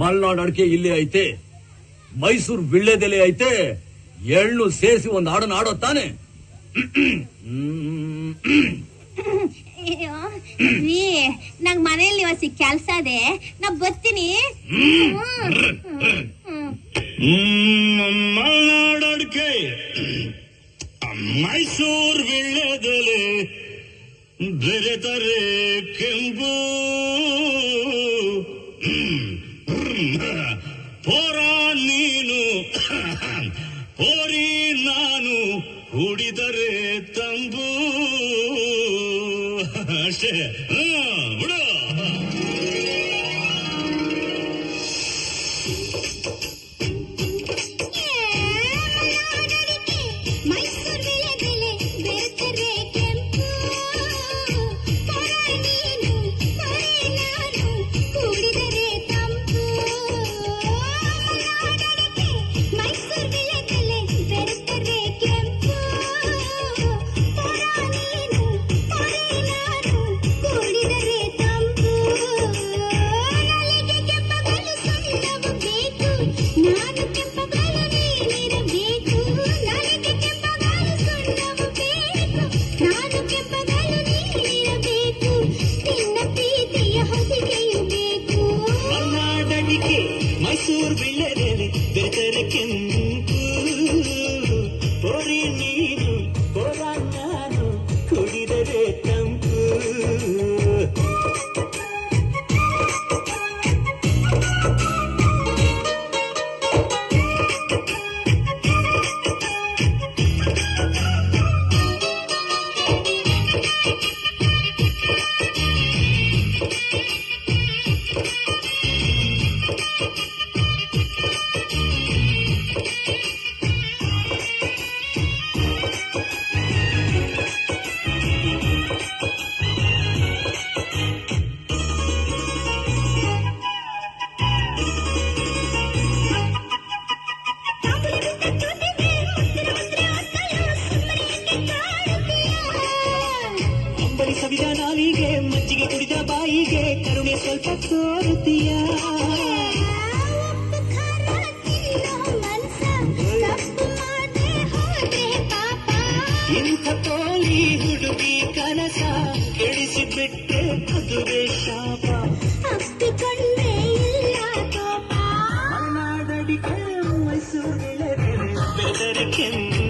ಮಲ್ನಾಡ್ ಅಡಿಕೆ ಇಲ್ಲಿ ಐತೆ, ಮೈಸೂರು ವಿಳ್ಳೆದೆಲೆ ಐತೆ, ಎಳ್ಳು ಸೇರಿಸಿ ಒಂದು ಹಾಡನ್ನ ಆಡೋ ತಾನೆ. ನಂಗ್ ಮನೆಯಲ್ಲಿ ಹೊಸಿ ಕೆಲ್ಸ ಅದೇ, ನಾ ಬರ್ತೀನಿ. ಮಲ್ನಾಡ್ ಅಡಿಕೆ, ಮೈಸೂರು ವಿಳ್ಳೆದೆಲೆ, ಬೆರೆತರೆ ಕೆಂಪು, ಪೋರ ನೀನು ಹೋರಿ ನಾನು, ಕುಡಿದರೆ ತಂಬು. ಅಷ್ಟೇ ಬಿಡು. ಮೈಸೂರು ವಿಳ್ಳೆದೆಲೆ, ಬೆರೆತರೆ ಕೆಂಪು, ಹೋರಿ ನೀನು ಹೋರ ನಾನು, ಕುಡಿದರೆ ತಂಪು. ಸವಿದ ನಾಲಿಗೆ, ಮಜ್ಜಿಗೆ ಕುಡಿದ ಬಾಯಿಗೆ, ಕರುಣೆ ಸ್ವಲ್ಪ ತೋರುತ್ತೀಯ. ಇಂಥ ತೋಲಿ ಹುಡುಗಿ ಕನಸ ಕೆಡಿಸಿಬಿಟ್ಟೆ, ಅದುವೇ ಶಾಪ. ಅಪ್ಪಿಕೊಂಡೇ ಇಲ್ಲ ಕೋಪ. ಮಲ್ನಾಡಡಿಕೆ, ಮೈಸೂರು ವಿಳ್ಳೆದೆಲೆ, ಬೆರೆತರೆ ಕೆಂಪು,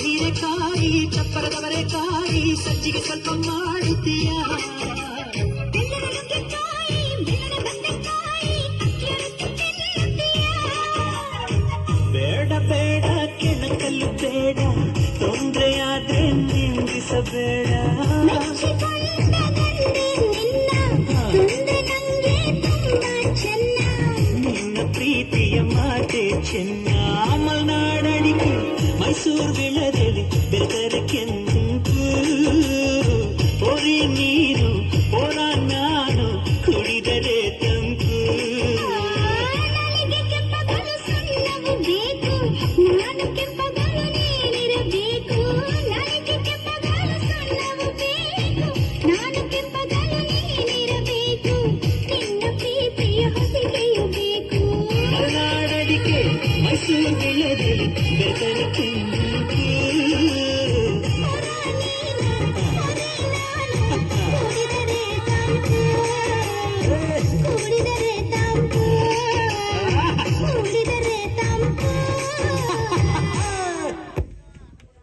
ಹೀರೆಕಾಯಿ, ಚಪ್ಪರದವರೆಕಾಯಿ, ಸಜ್ಜಿಗೆ ಸ್ವಲ್ಪ ಮಾಡುತ್ತೀಯ. ಬೇಡ ಬೇಡ ಕೆಣಕಲ್ಲು ಬೇಡ, ತೊಂದ್ರೆ ಆದ್ರೆ ನಿಂದಿಸಬೇಡ. ನಿನ್ನ ಪ್ರೀತಿಯ ಮಾತೆ ಚೆನ್ನ. ಮಲ್ನಾಡಡಿಕೆ, ಮೈಸೂರು ವಿಳ್ಳೆದೆಲೆ, ಬೆರೆತರೆ ಕೆಂಪು, ಹೋರಿ ನೀನು ಹೋರ ನಾನು, ಕುಡಿದರೆ ತಂಪು. ಮಲ್ನಾಡಡಿಕೆ, ಮೈಸೂರು ವಿಳ್ಳೆದೆಲೆ, ಬೆರೆತರೆ ಕೆಂಪು.